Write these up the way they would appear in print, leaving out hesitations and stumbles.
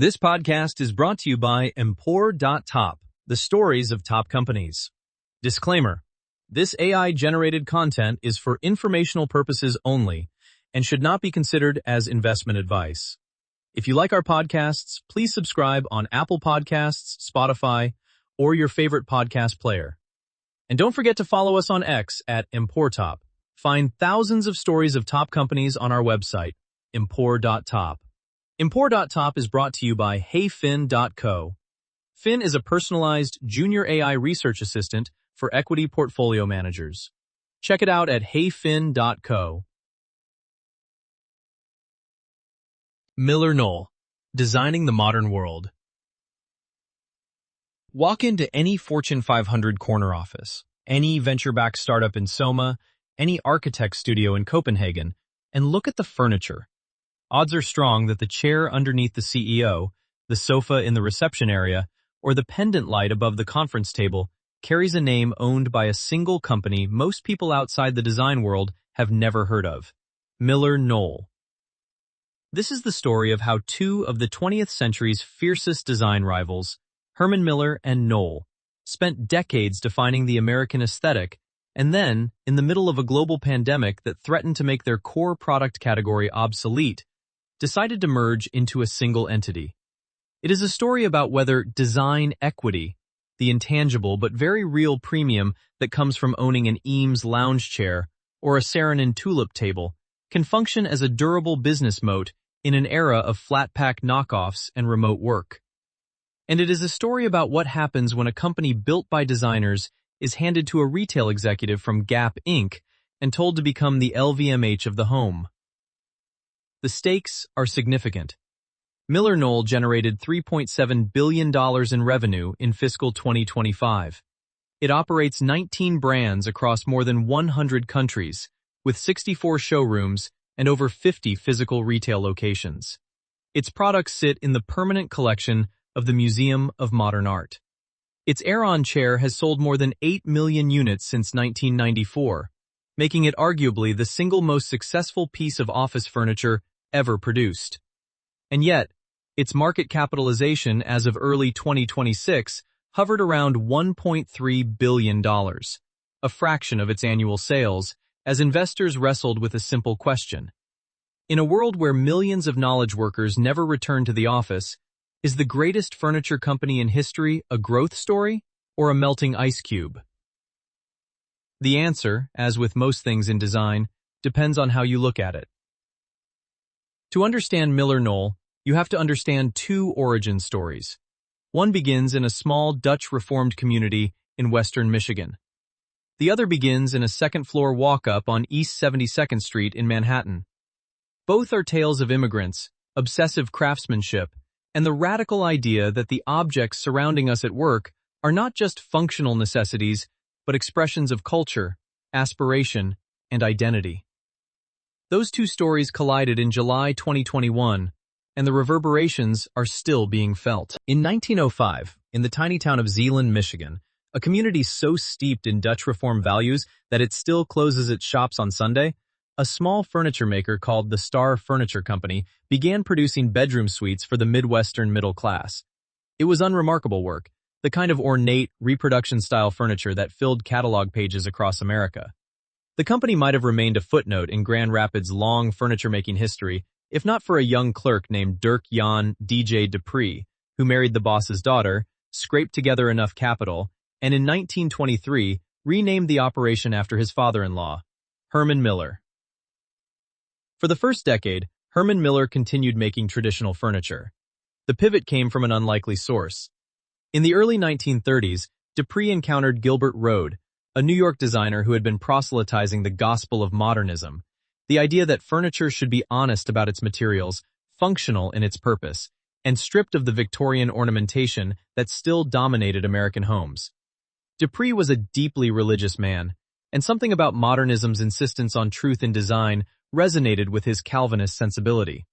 This podcast is brought to you by Empor.top, the stories of top companies. Disclaimer: this AI-generated content is for informational purposes only and should not be considered as investment advice. If you like our podcasts, please subscribe on Apple Podcasts, Spotify, or your favorite podcast player. And don't forget to follow us on X at Empor.top. Find thousands of stories of top companies on our website, Empor.top. Empor.top is brought to you by HeyFin.co. Fin is a personalized junior AI research assistant for equity portfolio managers. Check it out at HeyFin.co. MillerKnoll, designing the modern world. Walk into any Fortune 500 corner office, any venture-backed startup in Soma, any architect studio in Copenhagen, and look at the furniture. Odds are strong that the chair underneath the CEO, the sofa in the reception area, or the pendant light above the conference table carries a name owned by a single company most people outside the design world have never heard of: MillerKnoll. This is the story of how two of the 20th century's fiercest design rivals, Herman Miller and Knoll, spent decades defining the American aesthetic, and then, in the middle of a global pandemic that threatened to make their core product category obsolete, decided to merge into a single entity. It is a story about whether design equity, the intangible but very real premium that comes from owning an Eames Lounge chair or a Aeron tulip table, can function as a durable business moat in an era of flat-pack knockoffs and remote work. And it is a story about what happens when a company built by designers is handed to a retail executive from Gap Inc. and told to become the LVMH of the home. The stakes are significant. MillerKnoll generated $3.7 billion in revenue in fiscal 2025. It operates 19 brands across more than 100 countries, with 64 showrooms and over 50 physical retail locations. Its products sit in the permanent collection of the Museum of Modern Art. Its Aeron chair has sold more than 8 million units since 1994, making it arguably the single most successful piece of office furniture ever produced. And yet, its market capitalization as of early 2026 hovered around $1.3 billion, a fraction of its annual sales, as investors wrestled with a simple question. In a world where millions of knowledge workers never return to the office, is the greatest furniture company in history a growth story or a melting ice cube? The answer, as with most things in design, depends on how you look at it. To understand MillerKnoll, you have to understand two origin stories. One begins in a small Dutch Reformed community in western Michigan. The other begins in a second-floor walk-up on East 72nd Street in Manhattan. Both are tales of immigrants, obsessive craftsmanship, and the radical idea that the objects surrounding us at work are not just functional necessities, but expressions of culture, aspiration, and identity. Those two stories collided in July 2021, and the reverberations are still being felt. In 1905, in the tiny town of Zeeland, Michigan, a community so steeped in Dutch Reform values that it still closes its shops on Sunday, a small furniture maker called the Star Furniture Company began producing bedroom suites for the Midwestern middle class. It was unremarkable work, the kind of ornate, reproduction-style furniture that filled catalog pages across America. The company might have remained a footnote in Grand Rapids' long furniture-making history, if not for a young clerk named Dirk Jan D.J. Dupree, who married the boss's daughter, scraped together enough capital, and in 1923 renamed the operation after his father-in-law, Herman Miller. For the first decade, Herman Miller continued making traditional furniture. The pivot came from an unlikely source. In the early 1930s, Dupree encountered Gilbert Rode, a New York designer who had been proselytizing the gospel of modernism, the idea that furniture should be honest about its materials, functional in its purpose, and stripped of the Victorian ornamentation that still dominated American homes. Dupree was a deeply religious man, and something about modernism's insistence on truth in design resonated with his Calvinist sensibility.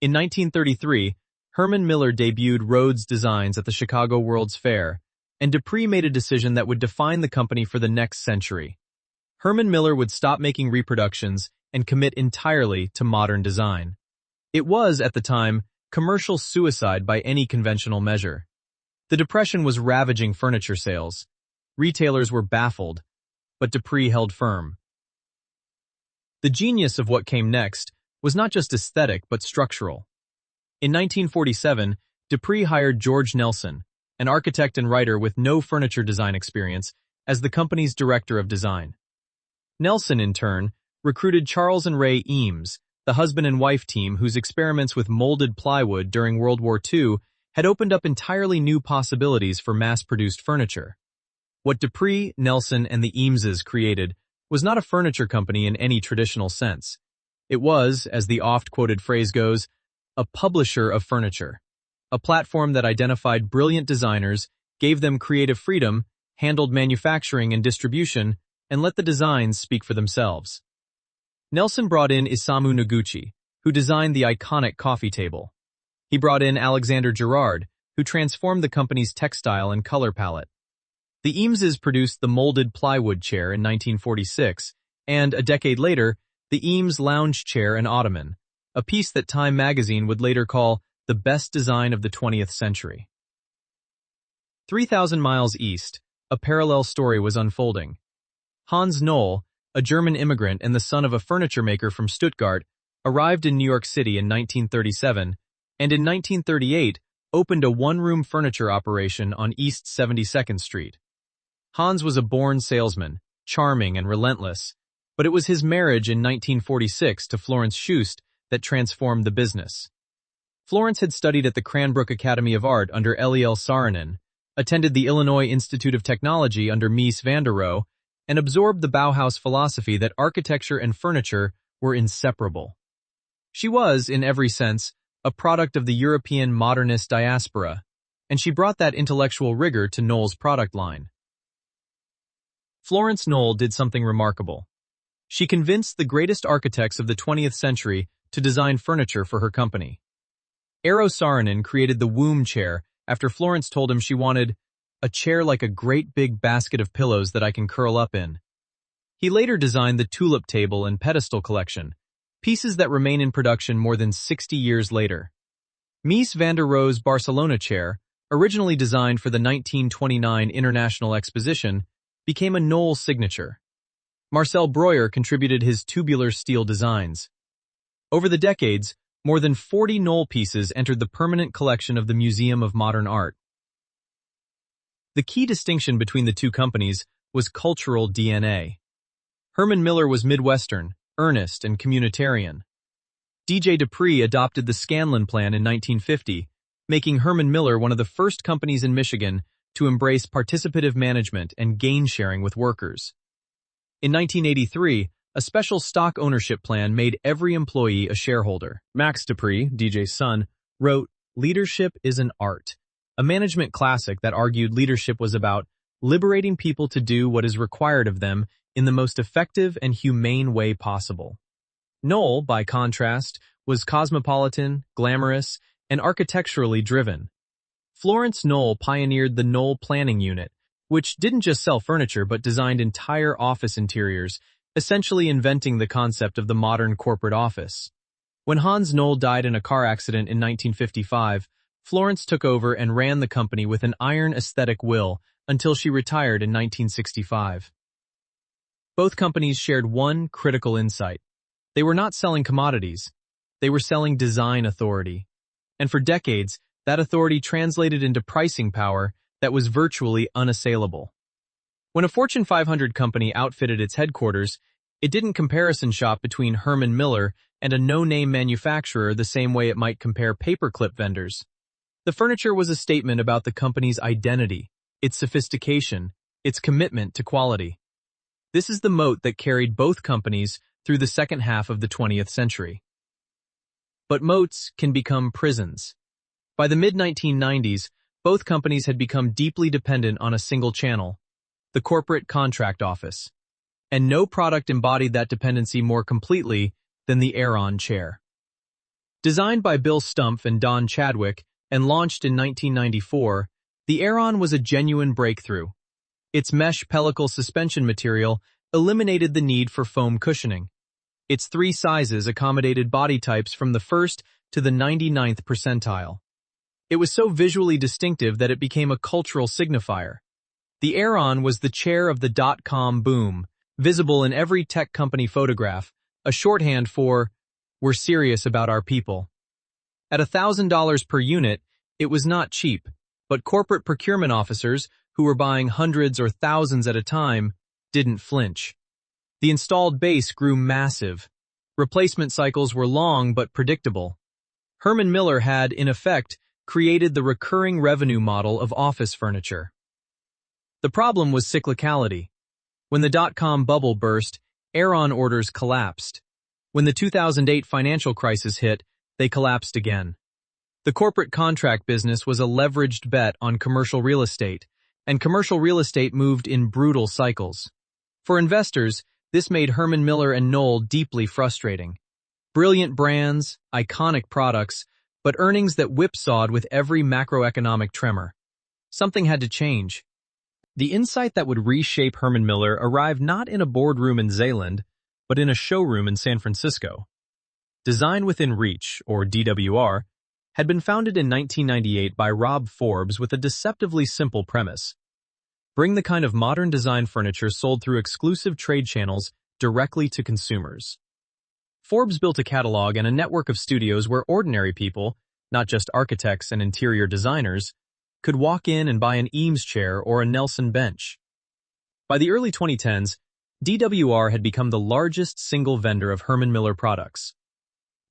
In 1933, Herman Miller debuted Rhodes designs at the Chicago World's Fair, and Dupree made a decision that would define the company for the next century. Herman Miller would stop making reproductions and commit entirely to modern design. It was, at the time, commercial suicide by any conventional measure. The Depression was ravaging furniture sales. Retailers were baffled, but Dupree held firm. The genius of what came next was not just aesthetic but structural. In 1947, Dupree hired George Nelson, an architect and writer with no furniture design experience, as the company's director of design. Nelson, in turn, recruited Charles and Ray Eames, the husband and wife team whose experiments with molded plywood during World War II had opened up entirely new possibilities for mass-produced furniture. What Dupree, Nelson, and the Eameses created was not a furniture company in any traditional sense. It was, as the oft-quoted phrase goes, a publisher of furniture, a platform that identified brilliant designers, gave them creative freedom, handled manufacturing and distribution, and let the designs speak for themselves. Nelson brought in Isamu Noguchi, who designed the iconic coffee table. He brought in Alexander Girard, who transformed the company's textile and color palette. The Eameses produced the molded plywood chair in 1946, and, a decade later, the Eames Lounge chair and ottoman, a piece that Time magazine would later call the best design of the 20th century. 3,000 miles east, a parallel story was unfolding. Hans Knoll, a German immigrant and the son of a furniture maker from Stuttgart, arrived in New York City in 1937, and in 1938 opened a one-room furniture operation on East 72nd Street. Hans was a born salesman, charming and relentless, but it was his marriage in 1946 to Florence Schust that transformed the business. Florence had studied at the Cranbrook Academy of Art under Eliel Saarinen, attended the Illinois Institute of Technology under Mies van der Rohe, and absorbed the Bauhaus philosophy that architecture and furniture were inseparable. She was, in every sense, a product of the European modernist diaspora, and she brought that intellectual rigor to Knoll's product line. Florence Knoll did something remarkable. She convinced the greatest architects of the 20th century to design furniture for her company. Eero Saarinen created the womb chair after Florence told him she wanted a chair like a great big basket of pillows that I can curl up in. He later designed the tulip table and pedestal collection, pieces that remain in production more than 60 years later. Mies van der Rohe's Barcelona chair, originally designed for the 1929 International Exposition, became a Knoll signature. Marcel Breuer contributed his tubular steel designs. Over the decades, more than 40 Knoll pieces entered the permanent collection of the Museum of Modern Art. The key distinction between the two companies was cultural DNA. Herman Miller was Midwestern, earnest, and communitarian. D.J. Dupree adopted the Scanlon Plan in 1950, making Herman Miller one of the first companies in Michigan to embrace participative management and gain-sharing with workers. In 1983, a special stock ownership plan made every employee a shareholder. Max Dupree, DJ's son, wrote, "Leadership is an art," a management classic that argued leadership was about liberating people to do what is required of them in the most effective and humane way possible. Knoll, by contrast, was cosmopolitan, glamorous, and architecturally driven. Florence Knoll pioneered the Knoll Planning Unit, which didn't just sell furniture but designed entire office interiors, essentially inventing the concept of the modern corporate office. When Hans Knoll died in a car accident in 1955, Florence took over and ran the company with an iron aesthetic will until she retired in 1965. Both companies shared one critical insight. They were not selling commodities. They were selling design authority. And for decades, that authority translated into pricing power that was virtually unassailable. When a Fortune 500 company outfitted its headquarters, it didn't comparison shop between Herman Miller and a no-name manufacturer the same way it might compare paperclip vendors. The furniture was a statement about the company's identity, its sophistication, its commitment to quality. This is the moat that carried both companies through the second half of the 20th century. But moats can become prisons. By the mid-1990s, both companies had become deeply dependent on a single channel, the corporate contract office. And no product embodied that dependency more completely than the Aeron chair. Designed by Bill Stumpf and Don Chadwick and launched in 1994, the Aeron was a genuine breakthrough. Its mesh pellicle suspension material eliminated the need for foam cushioning. Its three sizes accommodated body types from the first to the 99th percentile. It was so visually distinctive that it became a cultural signifier. The Aeron was the chair of the dot-com boom, visible in every tech company photograph, a shorthand for, "We're serious about our people." At $1,000 per unit, it was not cheap, but corporate procurement officers, who were buying hundreds or thousands at a time, didn't flinch. The installed base grew massive. Replacement cycles were long but predictable. Herman Miller had, in effect, created the recurring revenue model of office furniture. The problem was cyclicality. When the dot-com bubble burst, Aeron orders collapsed. When the 2008 financial crisis hit, they collapsed again. The corporate contract business was a leveraged bet on commercial real estate, and commercial real estate moved in brutal cycles. For investors, this made Herman Miller and Knoll deeply frustrating. Brilliant brands, iconic products, but earnings that whipsawed with every macroeconomic tremor. Something had to change. The insight that would reshape Herman Miller arrived not in a boardroom in Zeeland, but in a showroom in San Francisco. Design Within Reach, or DWR, had been founded in 1998 by Rob Forbes with a deceptively simple premise. Bring the kind of modern design furniture sold through exclusive trade channels directly to consumers. Forbes built a catalog and a network of studios where ordinary people, not just architects and interior designers, could walk in and buy an Eames chair or a Nelson bench. By the early 2010s, DWR had become the largest single vendor of Herman Miller products.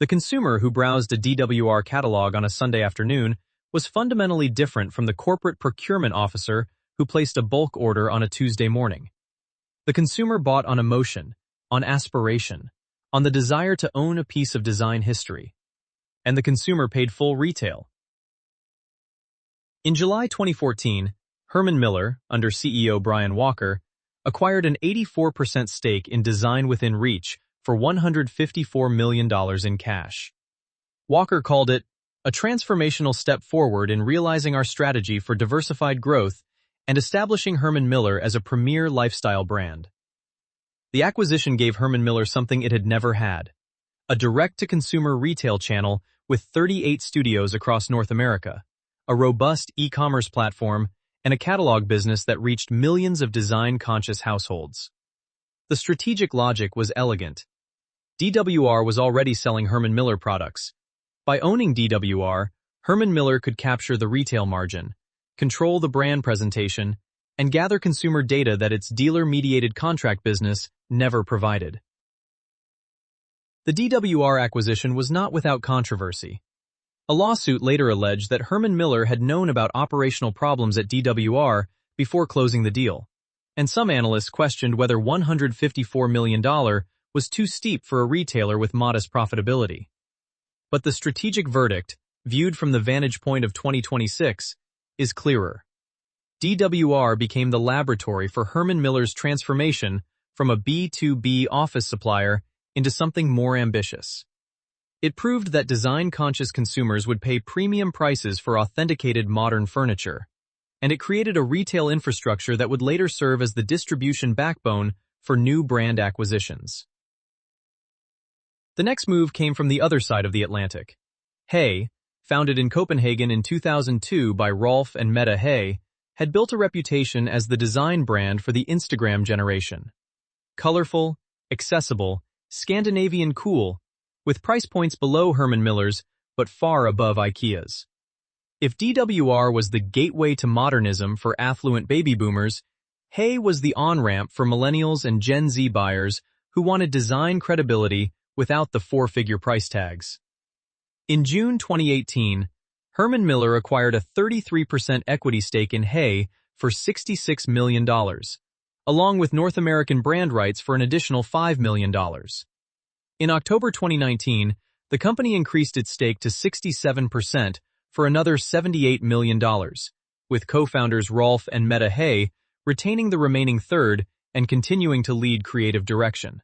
The consumer who browsed a DWR catalog on a Sunday afternoon was fundamentally different from the corporate procurement officer who placed a bulk order on a Tuesday morning. The consumer bought on emotion, on aspiration, on the desire to own a piece of design history. And the consumer paid full retail. In July 2014, Herman Miller, under CEO Brian Walker, acquired an 84% stake in Design Within Reach for $154 million in cash. Walker called it a transformational step forward in realizing our strategy for diversified growth and establishing Herman Miller as a premier lifestyle brand. The acquisition gave Herman Miller something it had never had: a direct-to-consumer retail channel with 38 studios across North America, a robust e-commerce platform, and a catalog business that reached millions of design-conscious households. The strategic logic was elegant. DWR was already selling Herman Miller products. By owning DWR, Herman Miller could capture the retail margin, control the brand presentation, and gather consumer data that its dealer-mediated contract business never provided. The DWR acquisition was not without controversy. A lawsuit later alleged that Herman Miller had known about operational problems at DWR before closing the deal, and some analysts questioned whether $154 million was too steep for a retailer with modest profitability. But the strategic verdict, viewed from the vantage point of 2026, is clearer. DWR became the laboratory for Herman Miller's transformation from a B2B office supplier into something more ambitious. It proved that design-conscious consumers would pay premium prices for authenticated modern furniture, and it created a retail infrastructure that would later serve as the distribution backbone for new brand acquisitions. The next move came from the other side of the Atlantic. Hay, founded in Copenhagen in 2002 by Rolf and Mette Hay, had built a reputation as the design brand for the Instagram generation. Colorful, accessible, Scandinavian cool, with price points below Herman Miller's but far above IKEA's. If DWR was the gateway to modernism for affluent baby boomers, Hay was the on-ramp for millennials and Gen Z buyers who wanted design credibility without the four-figure price tags. In June 2018, Herman Miller acquired a 33% equity stake in Hay for $66 million, along with North American brand rights for an additional $5 million. In October 2019, the company increased its stake to 67% for another $78 million, with co-founders Rolf and Mette Hay retaining the remaining third and continuing to lead creative direction.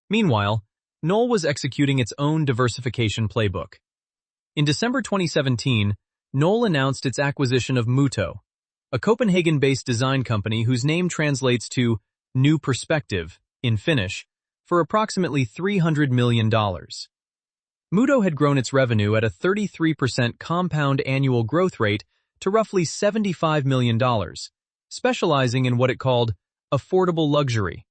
Meanwhile, Knoll was executing its own diversification playbook. In December 2017, Knoll announced its acquisition of Muto, a Copenhagen-based design company whose name translates to New Perspective in Finnish, for approximately $300 million. Muto had grown its revenue at a 33% compound annual growth rate to roughly $75 million, specializing in what it called affordable luxury,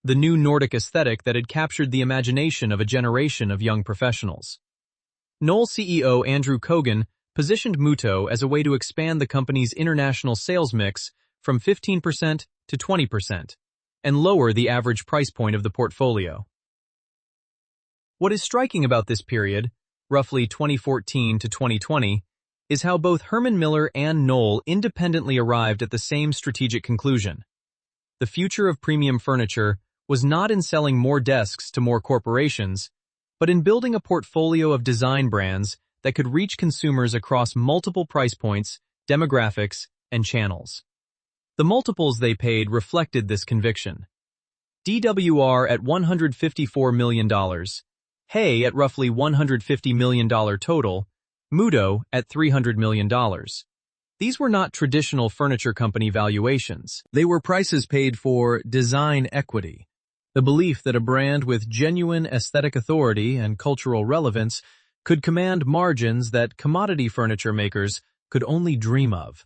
the new Nordic aesthetic that had captured the imagination of a generation of young professionals. Knoll CEO Andrew Kogan positioned Muto as a way to expand the company's international sales mix from 15% to 20% and lower the average price point of the portfolio. What is striking about this period, roughly 2014 to 2020, is how both Herman Miller and Knoll independently arrived at the same strategic conclusion. The future of premium furniture was not in selling more desks to more corporations, but in building a portfolio of design brands that could reach consumers across multiple price points, demographics, and channels. The multiples they paid reflected this conviction. DWR at $154 million, Hay at roughly $150 million total, Muto at $300 million. These were not traditional furniture company valuations. They were prices paid for design equity, the belief that a brand with genuine aesthetic authority and cultural relevance could command margins that commodity furniture makers could only dream of.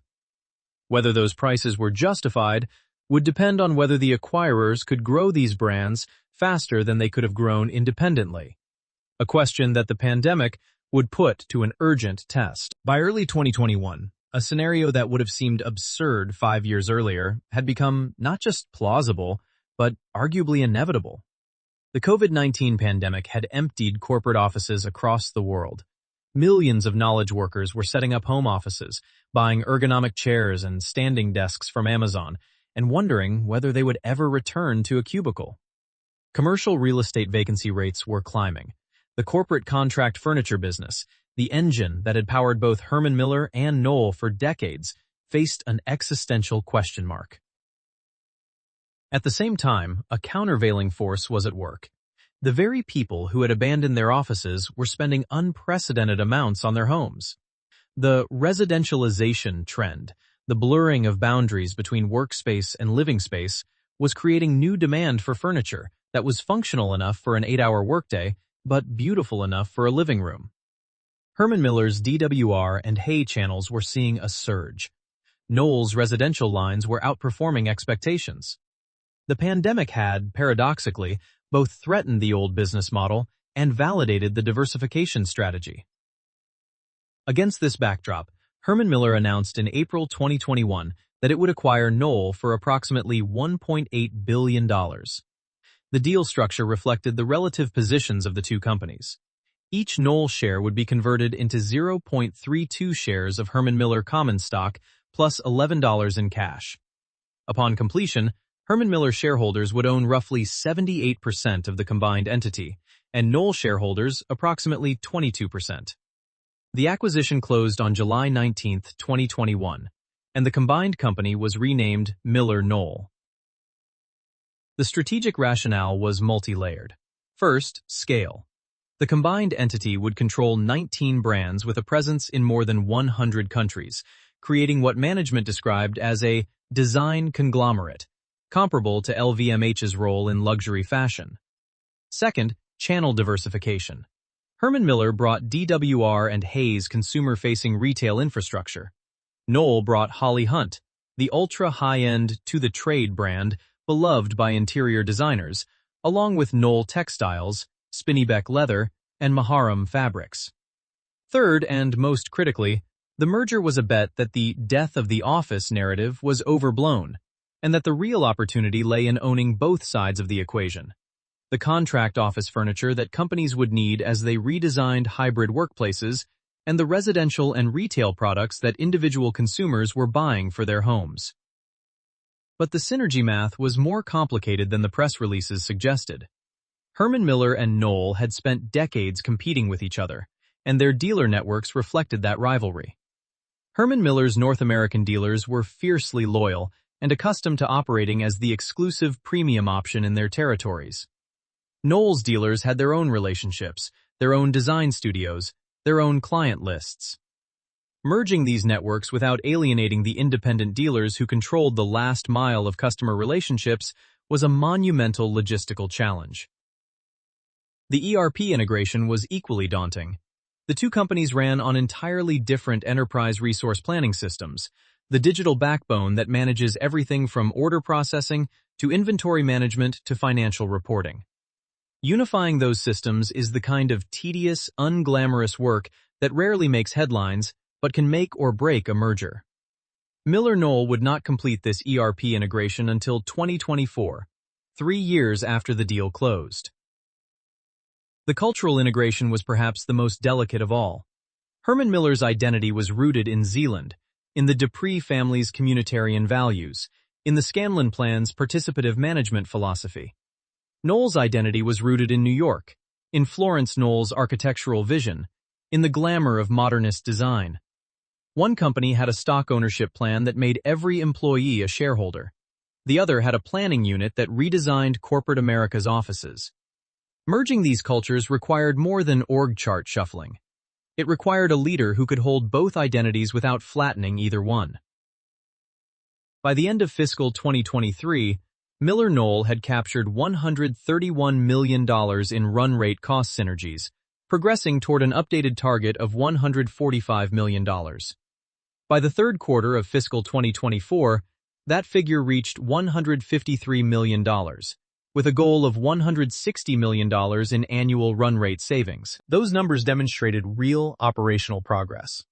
Whether those prices were justified would depend on whether the acquirers could grow these brands faster than they could have grown independently, a question that the pandemic would put to an urgent test. By early 2021, a scenario that would have seemed absurd 5 years earlier had become not just plausible, but arguably inevitable. The COVID-19 pandemic had emptied corporate offices across the world. Millions of knowledge workers were setting up home offices, buying ergonomic chairs and standing desks from Amazon, and wondering whether they would ever return to a cubicle. Commercial real estate vacancy rates were climbing. The corporate contract furniture business, the engine that had powered both Herman Miller and Knoll for decades, faced an existential question mark. At the same time, a countervailing force was at work. The very people who had abandoned their offices were spending unprecedented amounts on their homes. The residentialization trend, the blurring of boundaries between workspace and living space, was creating new demand for furniture that was functional enough for an 8-hour workday, but beautiful enough for a living room. Herman Miller's DWR and Hay channels were seeing a surge. Knoll's residential lines were outperforming expectations. The pandemic had, paradoxically, both threatened the old business model and validated the diversification strategy. Against this backdrop, Herman Miller announced in April 2021 that it would acquire Knoll for approximately $1.8 billion. The deal structure reflected the relative positions of the two companies. Each Knoll share would be converted into 0.32 shares of Herman Miller common stock plus $11 in cash. Upon completion, Herman Miller shareholders would own roughly 78% of the combined entity, and Knoll shareholders approximately 22%. The acquisition closed on July 19, 2021, and the combined company was renamed MillerKnoll. The strategic rationale was multi-layered. First, scale. The combined entity would control 19 brands with a presence in more than 100 countries, creating what management described as a design conglomerate, comparable to LVMH's role in luxury fashion. Second, channel diversification. Herman Miller brought DWR and Hay's consumer-facing retail infrastructure. Knoll brought Holly Hunt, the ultra-high-end to-the-trade brand beloved by interior designers, along with Knoll textiles, Spinneybeck leather, and Maharam fabrics. Third, and most critically, the merger was a bet that the death of the office narrative was overblown, and that the real opportunity lay in owning both sides of the equation. The contract office furniture that companies would need as they redesigned hybrid workplaces, and the residential and retail products that individual consumers were buying for their homes. But the synergy math was more complicated than the press releases suggested. Herman Miller and Knoll had spent decades competing with each other, and their dealer networks reflected that rivalry. Herman Miller's North American dealers were fiercely loyal and accustomed to operating as the exclusive premium option in their territories. Knoll's dealers had their own relationships, their own design studios, their own client lists. Merging these networks without alienating the independent dealers who controlled the last mile of customer relationships was a monumental logistical challenge. The ERP integration was equally daunting. The two companies ran on entirely different enterprise resource planning systems, the digital backbone that manages everything from order processing to inventory management to financial reporting. Unifying those systems is the kind of tedious, unglamorous work that rarely makes headlines but can make or break a merger. MillerKnoll would not complete this ERP integration until 2024, 3 years after the deal closed. The cultural integration was perhaps the most delicate of all. Herman Miller's identity was rooted in Zealand, in the Dupree family's communitarian values, in the Scanlon plan's participative management philosophy. Knoll's identity was rooted in New York, in Florence Knoll's architectural vision, in the glamour of modernist design. One company had a stock ownership plan that made every employee a shareholder. The other had a planning unit that redesigned corporate America's offices. Merging these cultures required more than org chart shuffling. It required a leader who could hold both identities without flattening either one. By the end of fiscal 2023, MillerKnoll had captured $131 million in run-rate cost synergies, progressing toward an updated target of $145 million. By the third quarter of fiscal 2024, that figure reached $153 million, with a goal of $160 million in annual run-rate savings. Those numbers demonstrated real operational progress.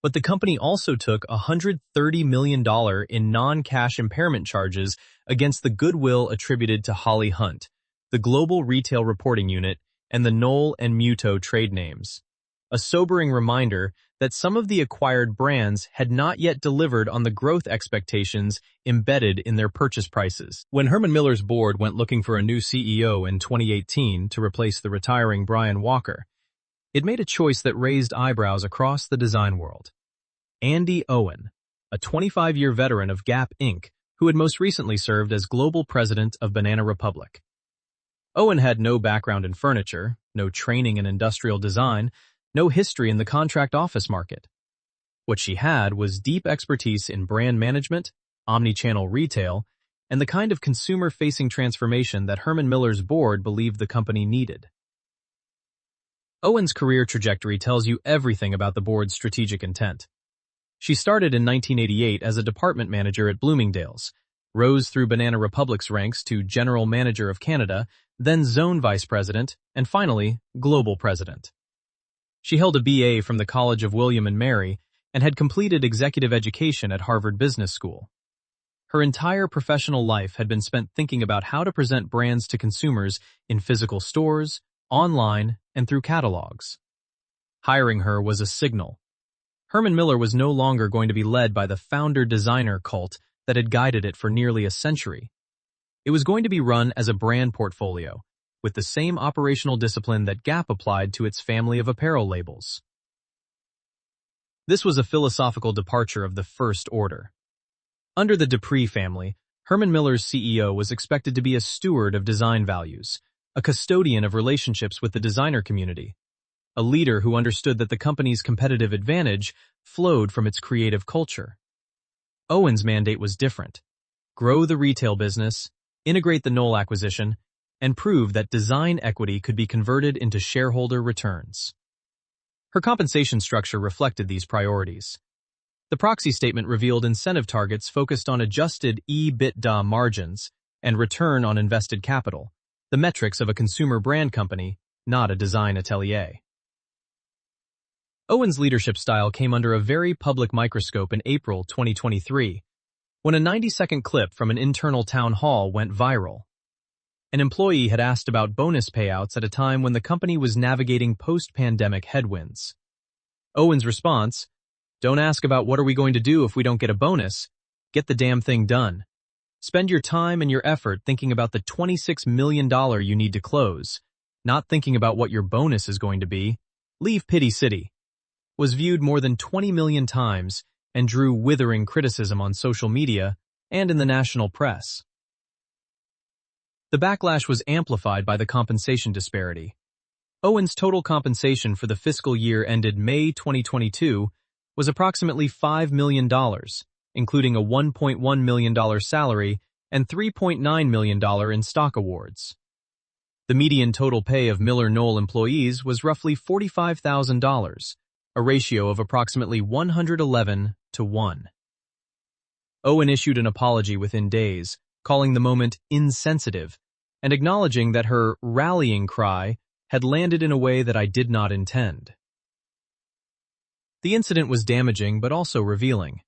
But the company also took $130 million in non-cash impairment charges against the goodwill attributed to Holly Hunt, the Global Retail Reporting Unit, and the Knoll and Muto trade names. A sobering reminder that some of the acquired brands had not yet delivered on the growth expectations embedded in their purchase prices. When Herman Miller's board went looking for a new CEO in 2018 to replace the retiring Brian Walker, it made a choice that raised eyebrows across the design world. Andy Owen, a 25-year veteran of Gap Inc., who had most recently served as global president of Banana Republic. Owen had no background in furniture, no training in industrial design, no history in the contract office market. What she had was deep expertise in brand management, omni-channel retail, and the kind of consumer-facing transformation that Herman Miller's board believed the company needed. Owen's career trajectory tells you everything about the board's strategic intent. She started in 1988 as a department manager at Bloomingdale's, rose through Banana Republic's ranks to General Manager of Canada, then Zone Vice President, and finally, Global President. She held a BA from the College of William and Mary and had completed executive education at Harvard Business School. Her entire professional life had been spent thinking about how to present brands to consumers in physical stores, online, and through catalogs. Hiring her was a signal. Herman Miller was no longer going to be led by the founder-designer cult that had guided it for nearly a century. It was going to be run as a brand portfolio, with the same operational discipline that Gap applied to its family of apparel labels. This was a philosophical departure of the first order. Under the Dupree family, Herman Miller's CEO was expected to be a steward of design values, a custodian of relationships with the designer community, a leader who understood that the company's competitive advantage flowed from its creative culture. Owen's mandate was different: grow the retail business, integrate the Knoll acquisition, and prove that design equity could be converted into shareholder returns. Her compensation structure reflected these priorities. The proxy statement revealed incentive targets focused on adjusted EBITDA margins and return on invested capital, the metrics of a consumer brand company, not a design atelier. Owen's leadership style came under a very public microscope in April 2023, when a 90-second clip from an internal town hall went viral. An employee had asked about bonus payouts at a time when the company was navigating post-pandemic headwinds. Owen's response: "Don't ask about what are we going to do if we don't get a bonus. Get the damn thing done. Spend your time and your effort thinking about the $26 million you need to close, not thinking about what your bonus is going to be. Leave Pity City," was viewed more than 20 million times and drew withering criticism on social media and in the national press. The backlash was amplified by the compensation disparity. Owen's total compensation for the fiscal year ended May 2022 was approximately $5 million, including a $1.1 million salary and $3.9 million in stock awards. The median total pay of MillerKnoll employees was roughly $45,000, a ratio of approximately 111 to 1. Owen issued an apology within days, calling the moment insensitive, and acknowledging that her rallying cry had landed in a way that I did not intend. The incident was damaging but also revealing.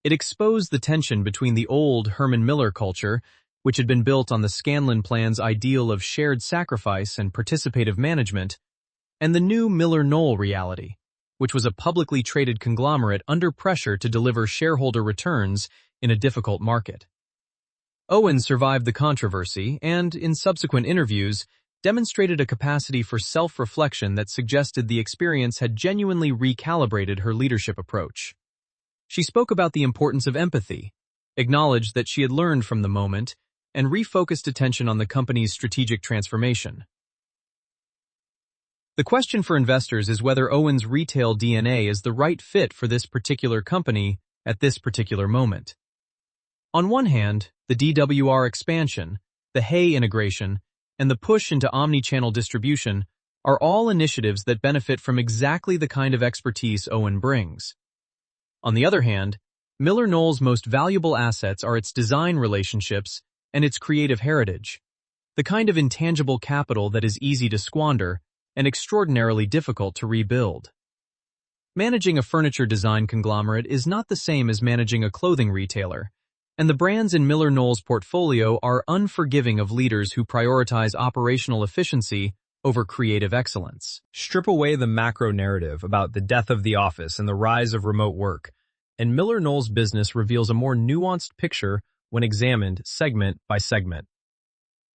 It exposed the tension between the old Herman Miller culture, which had been built on the Scanlon Plan's ideal of shared sacrifice and participative management, and the new MillerKnoll reality, which was a publicly traded conglomerate under pressure to deliver shareholder returns in a difficult market. Owen survived the controversy and, in subsequent interviews, demonstrated a capacity for self-reflection that suggested the experience had genuinely recalibrated her leadership approach. She spoke about the importance of empathy, acknowledged that she had learned from the moment, and refocused attention on the company's strategic transformation. The question for investors is whether Owen's retail DNA is the right fit for this particular company at this particular moment. On one hand, the DWR expansion, the Hay integration, and the push into omni-channel distribution are all initiatives that benefit from exactly the kind of expertise Owen brings. On the other hand, MillerKnoll's most valuable assets are its design relationships and its creative heritage, the kind of intangible capital that is easy to squander and extraordinarily difficult to rebuild. Managing a furniture design conglomerate is not the same as managing a clothing retailer, and the brands in MillerKnoll's portfolio are unforgiving of leaders who prioritize operational efficiency over creative excellence. Strip away the macro narrative about the death of the office and the rise of remote work, and MillerKnoll's business reveals a more nuanced picture when examined segment by segment.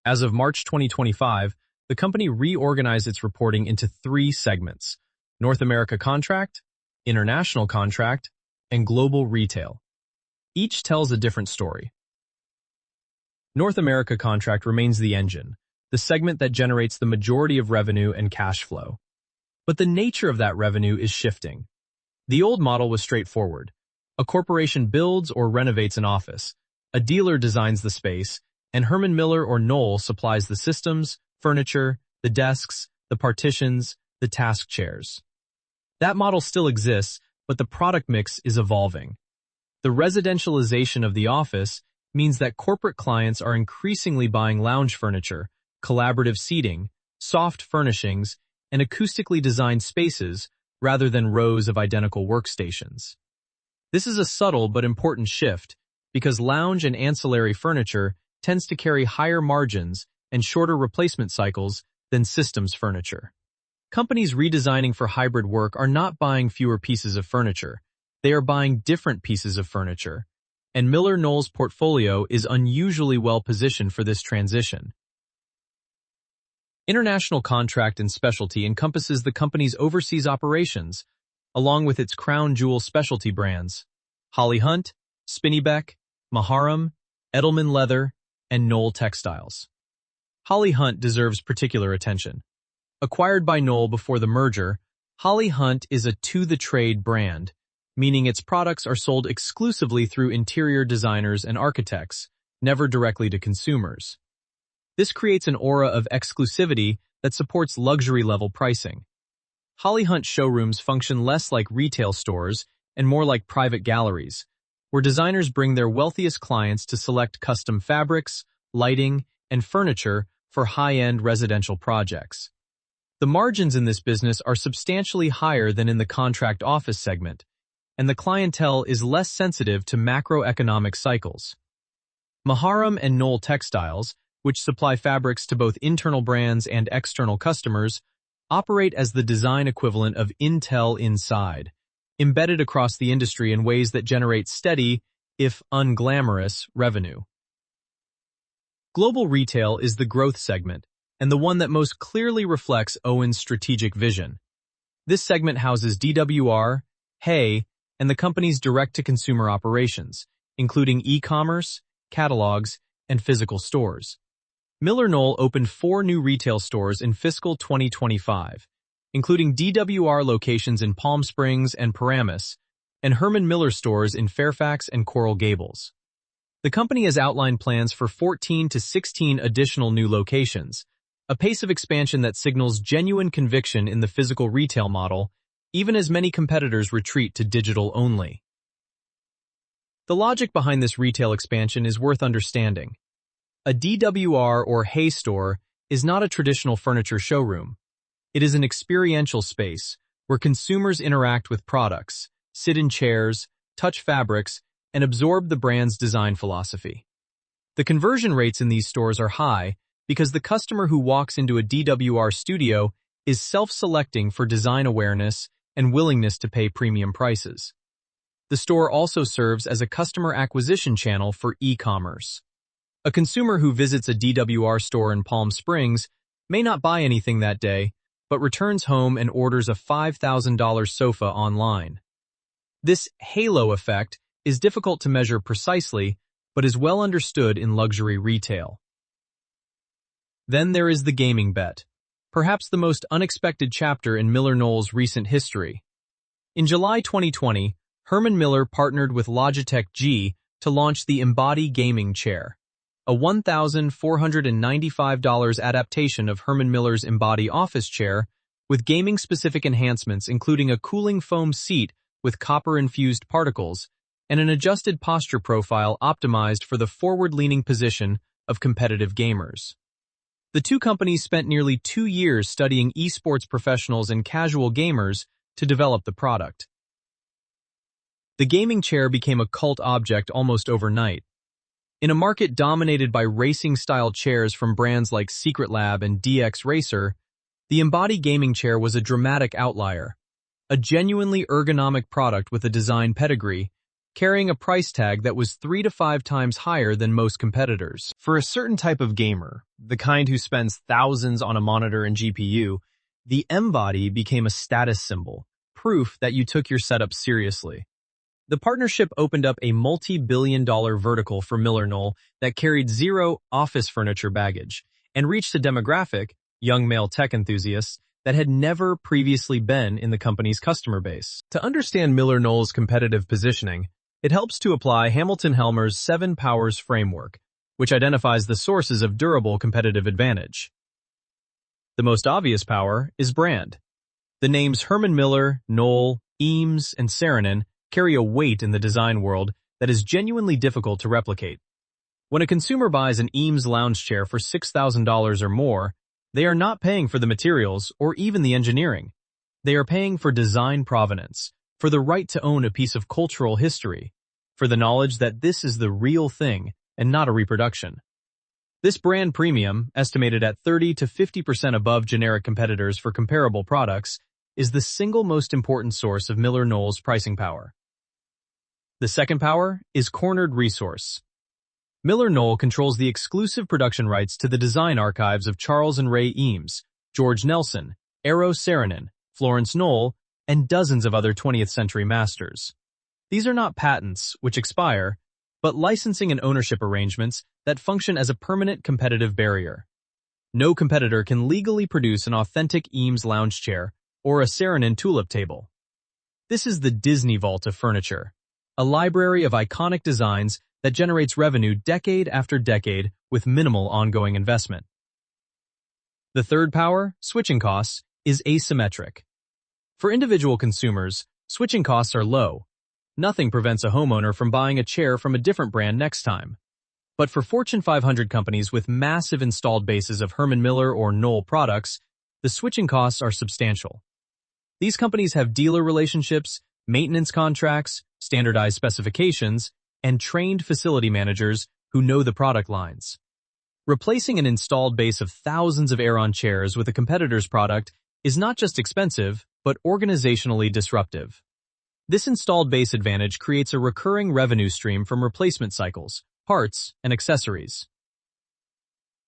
As of March 2025, the company reorganized its reporting into 3 segments: North America Contract, International Contract, and Global Retail. Each tells a different story. North America Contract remains the engine, the segment that generates the majority of revenue and cash flow. But the nature of that revenue is shifting. The old model was straightforward. A corporation builds or renovates an office, a dealer designs the space, and Herman Miller or Knoll supplies the systems, furniture, the desks, the partitions, the task chairs. That model still exists, but the product mix is evolving. The residentialization of the office means that corporate clients are increasingly buying lounge furniture, collaborative seating, soft furnishings, and acoustically designed spaces rather than rows of identical workstations. This is a subtle but important shift because lounge and ancillary furniture tends to carry higher margins and shorter replacement cycles than systems furniture. Companies redesigning for hybrid work are not buying fewer pieces of furniture. They are buying different pieces of furniture, and MillerKnoll's portfolio is unusually well positioned for this transition. International Contract and Specialty encompasses the company's overseas operations, along with its crown jewel specialty brands, Holly Hunt, Spinneybeck, Maharam, Edelman Leather, and Knoll Textiles. Holly Hunt deserves particular attention. Acquired by Knoll before the merger, Holly Hunt is a to-the-trade brand, meaning its products are sold exclusively through interior designers and architects, never directly to consumers. This creates an aura of exclusivity that supports luxury-level pricing. Holly Hunt showrooms function less like retail stores and more like private galleries, where designers bring their wealthiest clients to select custom fabrics, lighting, and furniture for high-end residential projects. The margins in this business are substantially higher than in the contract office segment, and the clientele is less sensitive to macroeconomic cycles. Maharam and Knoll Textiles, which supply fabrics to both internal brands and external customers, operate as the design equivalent of Intel Inside, embedded across the industry in ways that generate steady, if unglamorous, revenue. Global Retail is the growth segment, and the one that most clearly reflects Owen's strategic vision. This segment houses DWR, Hay, and the company's direct-to-consumer operations, including e-commerce, catalogs, and physical stores. MillerKnoll opened 4 new retail stores in fiscal 2025, including DWR locations in Palm Springs and Paramus, and Herman Miller stores in Fairfax and Coral Gables. The company has outlined plans for 14 to 16 additional new locations, a pace of expansion that signals genuine conviction in the physical retail model, even as many competitors retreat to digital only. The logic behind this retail expansion is worth understanding. A DWR or Hay store is not a traditional furniture showroom. It is an experiential space where consumers interact with products, sit in chairs, touch fabrics, and absorb the brand's design philosophy. The conversion rates in these stores are high because the customer who walks into a DWR studio is self-selecting for design awareness and willingness to pay premium prices. The store also serves as a customer acquisition channel for e-commerce. A consumer who visits a DWR store in Palm Springs may not buy anything that day, but returns home and orders a $5,000 sofa online. This halo effect is difficult to measure precisely, but is well understood in luxury retail. Then there is the gaming bet, perhaps the most unexpected chapter in MillerKnoll's recent history. In July 2020, Herman Miller partnered with Logitech G to launch the Embody gaming chair, a $1,495 adaptation of Herman Miller's Embody office chair with gaming-specific enhancements including a cooling foam seat with copper-infused particles and an adjusted posture profile optimized for the forward-leaning position of competitive gamers. The two companies spent nearly 2 years studying esports professionals and casual gamers to develop the product. The gaming chair became a cult object almost overnight. In a market dominated by racing-style chairs from brands like Secret Lab and DX Racer, the Embody gaming chair was a dramatic outlier, a genuinely ergonomic product with a design pedigree, carrying a price tag that was 3 to 5 times higher than most competitors. For a certain type of gamer, the kind who spends thousands on a monitor and GPU, the Embody became a status symbol, proof that you took your setup seriously. The partnership opened up a multi-billion-dollar vertical for MillerKnoll that carried zero office furniture baggage and reached a demographic, young male tech enthusiasts, that had never previously been in the company's customer base. To understand MillerKnoll's competitive positioning, it helps to apply Hamilton Helmer's 7 Powers framework, which identifies the sources of durable competitive advantage. The most obvious power is brand. The names Herman Miller, Knoll, Eames, and Saarinen carry a weight in the design world that is genuinely difficult to replicate. When a consumer buys an Eames Lounge chair for $6,000 or more, they are not paying for the materials or even the engineering. They are paying for design provenance, for the right to own a piece of cultural history, for the knowledge that this is the real thing and not a reproduction. This brand premium, estimated at 30 to 50% above generic competitors for comparable products, is the single most important source of MillerKnoll's pricing power. The second power is cornered resource. MillerKnoll controls the exclusive production rights to the design archives of Charles and Ray Eames, George Nelson, Eero Saarinen, Florence Knoll, and dozens of other 20th century masters. These are not patents, which expire, but licensing and ownership arrangements that function as a permanent competitive barrier. No competitor can legally produce an authentic Eames lounge chair or a Saarinen tulip table. This is the Disney Vault of furniture, a library of iconic designs that generates revenue decade after decade with minimal ongoing investment. The third power, switching costs, is asymmetric. For individual consumers, switching costs are low. Nothing prevents a homeowner from buying a chair from a different brand next time. But for Fortune 500 companies with massive installed bases of Herman Miller or Knoll products, the switching costs are substantial. These companies have dealer relationships, maintenance contracts, standardized specifications, and trained facility managers who know the product lines. Replacing an installed base of thousands of Aeron chairs with a competitor's product is not just expensive, but organizationally disruptive. This installed base advantage creates a recurring revenue stream from replacement cycles, parts, and accessories.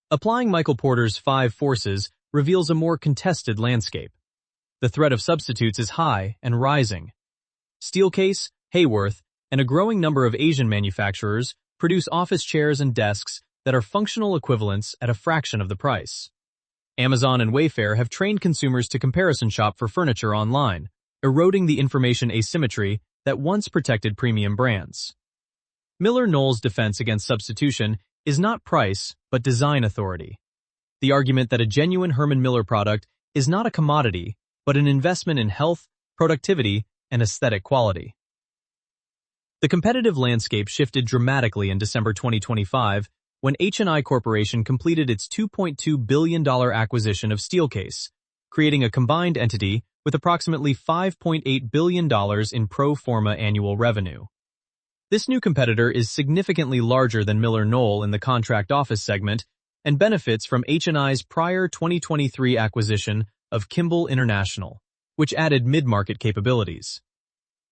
Applying Michael Porter's 5 forces reveals a more contested landscape. The threat of substitutes is high and rising. Steelcase, Hayworth, and a growing number of Asian manufacturers produce office chairs and desks that are functional equivalents at a fraction of the price. Amazon and Wayfair have trained consumers to comparison shop for furniture online, eroding the information asymmetry that once protected premium brands. MillerKnoll's defense against substitution is not price, but design authority. the argument that a genuine Herman Miller product is not a commodity, but an investment in health, productivity, and aesthetic quality. The competitive landscape shifted dramatically in December 2025 when H&I Corporation completed its $2.2 billion acquisition of Steelcase, creating a combined entity with approximately $5.8 billion in pro forma annual revenue. This new competitor is significantly larger than MillerKnoll in the contract office segment and benefits from H&I's prior 2023 acquisition of Kimball International, which added mid-market capabilities.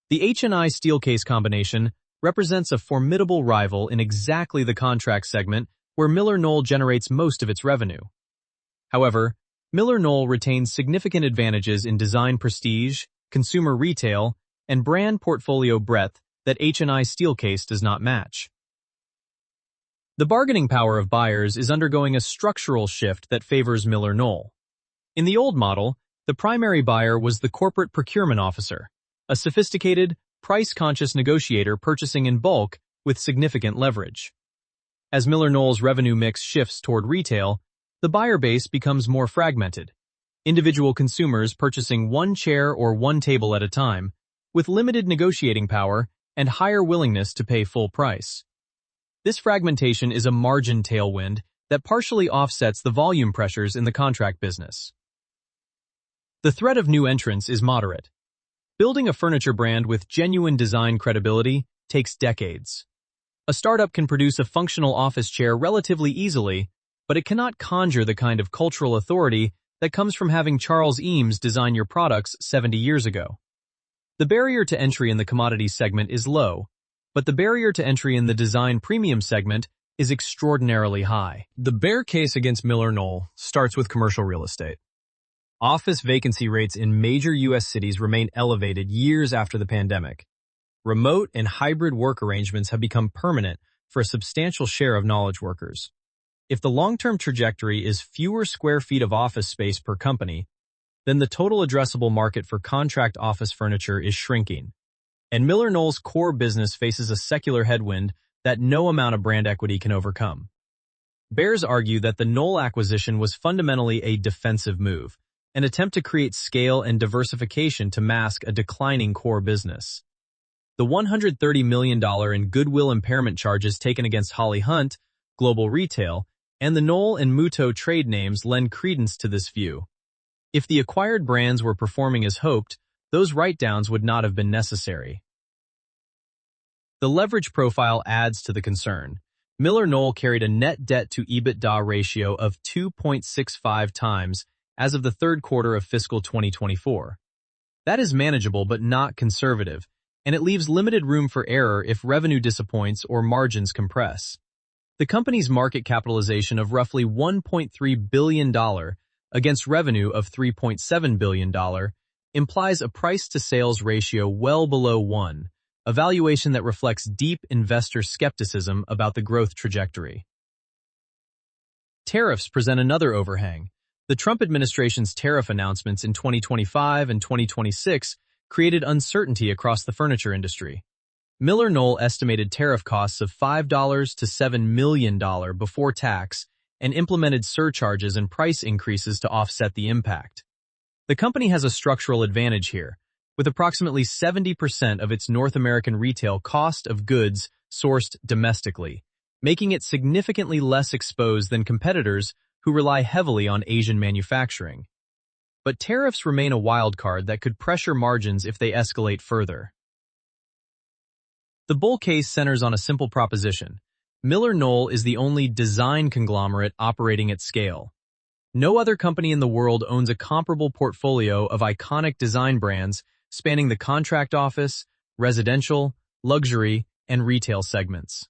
The H&I Steelcase combination represents a formidable rival in exactly the contract segment where MillerKnoll generates most of its revenue. However, MillerKnoll retains significant advantages in design prestige, consumer retail, and brand portfolio breadth that H&I Steelcase does not match. The bargaining power of buyers is undergoing a structural shift that favors MillerKnoll. In the old model, the primary buyer was the corporate procurement officer, a sophisticated, price-conscious negotiator purchasing in bulk with significant leverage. As MillerKnoll's revenue mix shifts toward retail, the buyer base becomes more fragmented, individual consumers purchasing one chair or one table at a time, with limited negotiating power and higher willingness to pay full price. This fragmentation is a margin tailwind that partially offsets the volume pressures in the contract business. The threat of new entrants is moderate. Building a furniture brand with genuine design credibility takes decades. A startup can produce a functional office chair relatively easily, but it cannot conjure the kind of cultural authority that comes from having Charles Eames design your products 70 years ago. The barrier to entry in the commodities segment is low, but the barrier to entry in the design premium segment is extraordinarily high. The bear case against MillerKnoll starts with commercial real estate. Office vacancy rates in major U.S. cities remain elevated years after the pandemic. Remote and hybrid work arrangements have become permanent for a substantial share of knowledge workers. If the long-term trajectory is fewer square feet of office space per company, then the total addressable market for contract office furniture is shrinking, and MillerKnoll's core business faces a secular headwind that no amount of brand equity can overcome. Bears argue that the Knoll acquisition was fundamentally a defensive move, an attempt to create scale and diversification to mask a declining core business. The $130 million in goodwill impairment charges taken against Holly Hunt, Global Retail, and the Knoll and Muto trade names lend credence to this view. If the acquired brands were performing as hoped, those write-downs would not have been necessary. The leverage profile adds to the concern. MillerKnoll carried a net debt to EBITDA ratio of 2.65 times as of the third quarter of fiscal 2024. That is manageable but not conservative, and it leaves limited room for error if revenue disappoints or margins compress. The company's market capitalization of roughly $1.3 billion against revenue of $3.7 billion implies a price-to-sales ratio well below 1, a valuation that reflects deep investor skepticism about the growth trajectory. Tariffs present another overhang. The Trump administration's tariff announcements in 2025 and 2026 created uncertainty across the furniture industry. MillerKnoll estimated tariff costs of $5 to $7 million before tax and implemented surcharges and price increases to offset the impact. The company has a structural advantage here, with approximately 70% of its North American retail cost of goods sourced domestically, making it significantly less exposed than competitors who rely heavily on Asian manufacturing. But tariffs remain a wild card that could pressure margins if they escalate further. The bull case centers on a simple proposition. MillerKnoll is the only design conglomerate operating at scale. No other company in the world owns a comparable portfolio of iconic design brands spanning the contract office, residential, luxury, and retail segments.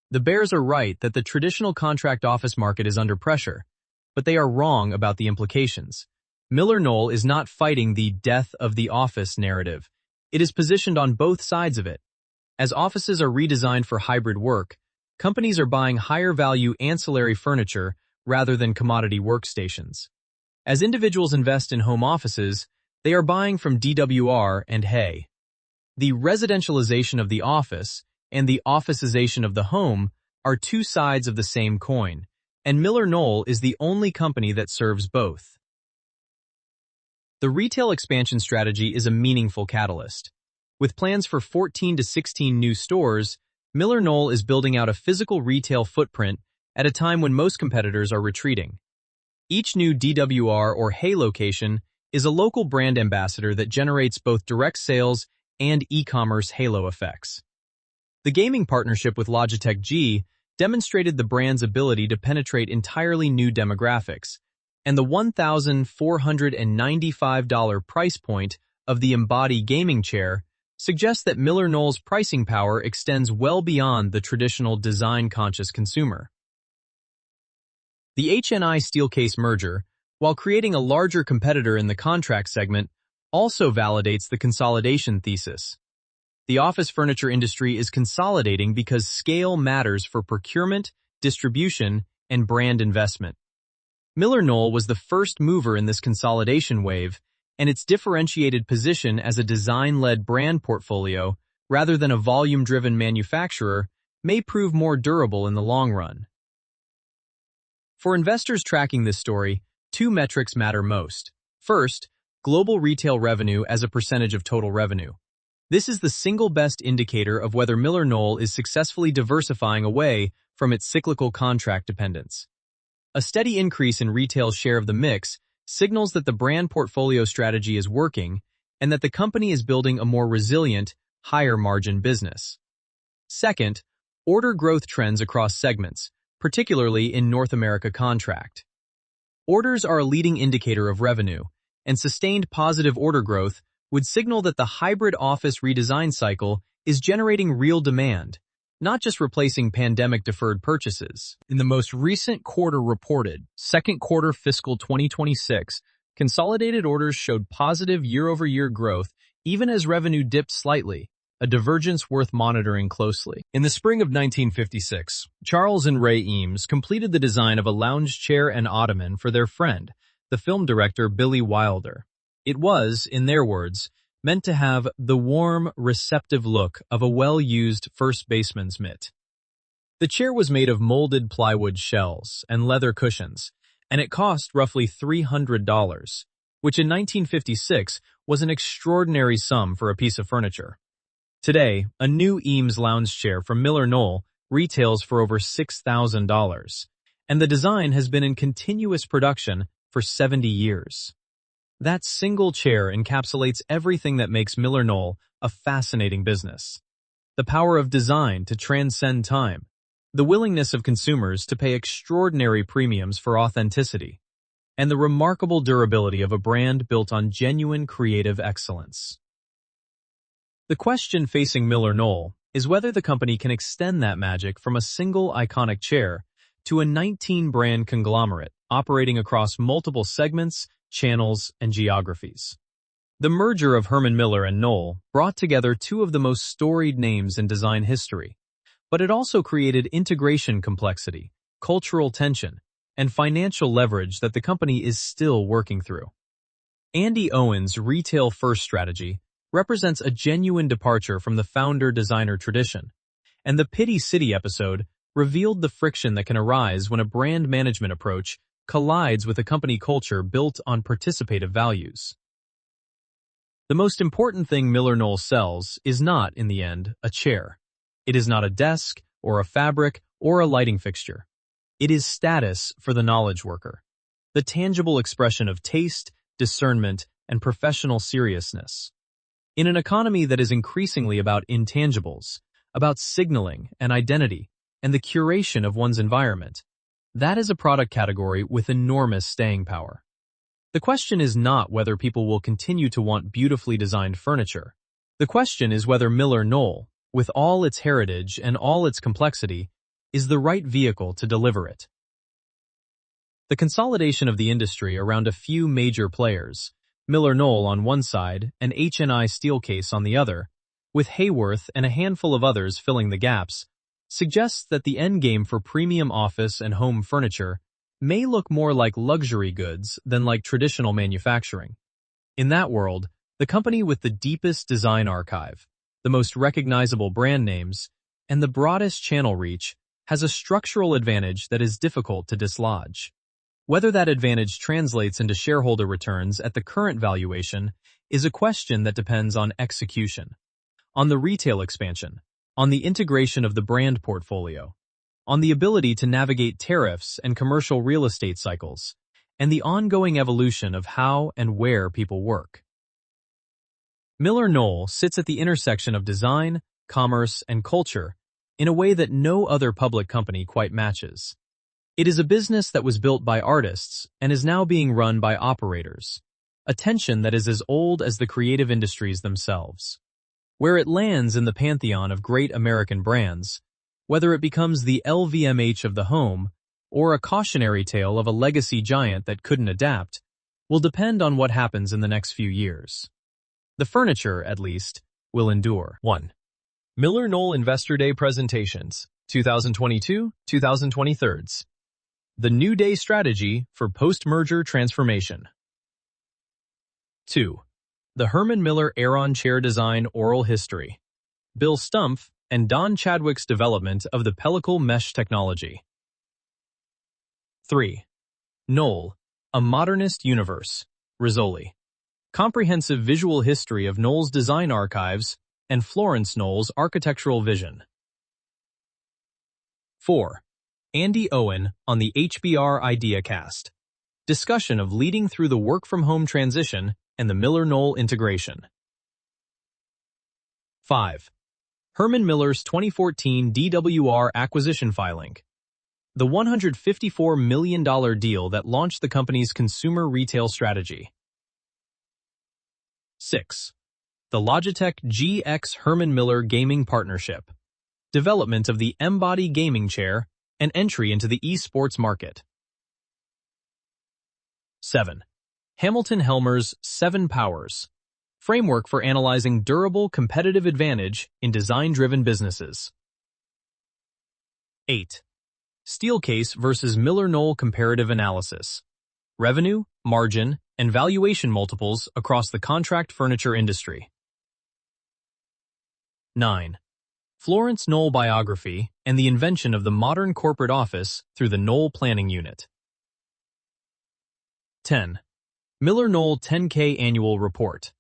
The bears are right that the traditional contract office market is under pressure, but they are wrong about the implications. MillerKnoll is not fighting the death of the office narrative. It is positioned on both sides of it. As offices are redesigned for hybrid work, companies are buying higher-value ancillary furniture rather than commodity workstations. As individuals invest in home offices, they are buying from DWR and Hay. The residentialization of the office and the officization of the home are two sides of the same coin, and MillerKnoll is the only company that serves both. The retail expansion strategy is a meaningful catalyst. With plans for 14 to 16 new stores, MillerKnoll is building out a physical retail footprint at a time when most competitors are retreating. Each new DWR or Hay location is a local brand ambassador that generates both direct sales and e-commerce halo effects. The gaming partnership with Logitech G demonstrated the brand's ability to penetrate entirely new demographics, and the $1,495 price point of the Embody gaming chair suggests that MillerKnoll's pricing power extends well beyond the traditional design-conscious consumer. The HNI Steelcase merger, while creating a larger competitor in the contract segment, also validates the consolidation thesis. The office furniture industry is consolidating because scale matters for procurement, distribution, and brand investment. MillerKnoll was the first mover in this consolidation wave, and its differentiated position as a design-led brand portfolio rather than a volume-driven manufacturer may prove more durable in the long run. For investors tracking this story, two metrics matter most. First, global retail revenue as a percentage of total revenue. This is the single best indicator of whether MillerKnoll is successfully diversifying away from its cyclical contract dependence. A steady increase in retail share of the mix signals that the brand portfolio strategy is working and that the company is building a more resilient, higher-margin business. Second, order growth trends across segments, particularly in North America contract. Orders are a leading indicator of revenue, and sustained positive order growth would signal that the hybrid office redesign cycle is generating real demand, not just replacing pandemic-deferred purchases. In the most recent quarter reported, second quarter fiscal 2026, consolidated orders showed positive year-over-year growth even as revenue dipped slightly, a divergence worth monitoring closely. In the spring of 1956, Charles and Ray Eames completed the design of a lounge chair and ottoman for their friend, the film director Billy Wilder. It was, in their words, meant to have the warm, receptive look of a well-used first baseman's mitt. The chair was made of molded plywood shells and leather cushions, and it cost roughly $300, which in 1956 was an extraordinary sum for a piece of furniture. Today, a new Eames Lounge chair from MillerKnoll retails for over $6,000, and the design has been in continuous production for 70 years. That single chair encapsulates everything that makes MillerKnoll a fascinating business. The power of design to transcend time, the willingness of consumers to pay extraordinary premiums for authenticity, and the remarkable durability of a brand built on genuine creative excellence. The question facing MillerKnoll is whether the company can extend that magic from a single iconic chair to a 19-brand conglomerate operating across multiple segments, channels, and geographies. The merger of Herman Miller and Knoll brought together two of the most storied names in design history, but it also created integration complexity, cultural tension, and financial leverage that the company is still working through. Andy Owen's retail-first strategy represents a genuine departure from the founder-designer tradition, and the Pity City episode revealed the friction that can arise when a brand management approach collides with a company culture built on participative values. The most important thing MillerKnoll sells is not, in the end, a chair. It is not a desk, or a fabric, or a lighting fixture. It is status for the knowledge worker, the tangible expression of taste, discernment, and professional seriousness. In an economy that is increasingly about intangibles, about signaling and identity, and the curation of one's environment, that is a product category with enormous staying power. The question is not whether people will continue to want beautifully designed furniture. The question is whether MillerKnoll, with all its heritage and all its complexity, is the right vehicle to deliver it. The consolidation of the industry around a few major players, MillerKnoll on one side and HNI Steelcase on the other, with Hayworth and a handful of others filling the gaps, suggests that the endgame for premium office and home furniture may look more like luxury goods than like traditional manufacturing. In that world, the company with the deepest design archive, the most recognizable brand names, and the broadest channel reach has a structural advantage that is difficult to dislodge. Whether that advantage translates into shareholder returns at the current valuation is a question that depends on execution, on the retail expansion, on the integration of the brand portfolio, on the ability to navigate tariffs and commercial real estate cycles, and the ongoing evolution of how and where people work. MillerKnoll sits at the intersection of design, commerce, and culture in a way that no other public company quite matches. It is a business that was built by artists and is now being run by operators, a tension that is as old as the creative industries themselves. Where it lands in the pantheon of great American brands, whether it becomes the LVMH of the home or a cautionary tale of a legacy giant that couldn't adapt, will depend on what happens in the next few years. The furniture, at least, will endure. 1. MillerKnoll Investor Day Presentations, 2022-2023. The New Day Strategy for Post-Merger Transformation. 2. The Herman Miller Aeron Chair Design Oral History. Bill Stumpf and Don Chadwick's development of the pellicle mesh technology. 3. Knoll, A Modernist Universe. Rizzoli. Comprehensive visual history of Knoll's design archives and Florence Knoll's architectural vision. 4. Andy Owen on the HBR IdeaCast. Discussion of leading through the work-from-home transition and the MillerKnoll integration. 5. Herman Miller's 2014 DWR acquisition filing. The $154 million deal that launched the company's consumer retail strategy. 6. The Logitech GX Herman Miller Gaming Partnership. Development of the M-Body gaming chair and entry into the esports market. 7. Hamilton Helmer's 7 Powers. Framework for analyzing durable competitive advantage in design-driven businesses. 8. Steelcase versus MillerKnoll comparative analysis. Revenue, margin, and valuation multiples across the contract furniture industry. 9. Florence Knoll biography and the invention of the modern corporate office through the Knoll Planning Unit. 10. MillerKnoll 10K Annual Report.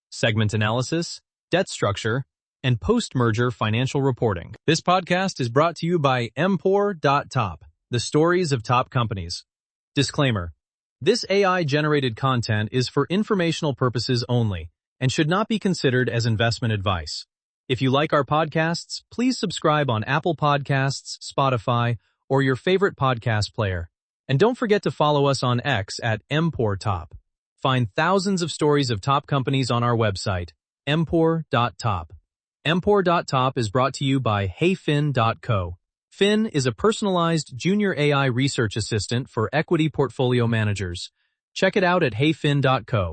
Segment analysis, debt structure, and post-merger financial reporting. This podcast is brought to you by Empor.top, the stories of top companies. Disclaimer. This AI-generated content is for informational purposes only and should not be considered as investment advice. If you like our podcasts, please subscribe on Apple Podcasts, Spotify, or your favorite podcast player. And don't forget to follow us on X at Empor.top. Find thousands of stories of top companies on our website, Empor.top. Empor.top is brought to you by HeyFin.co. Fin is a personalized junior AI research assistant for equity portfolio managers. Check it out at HeyFin.co.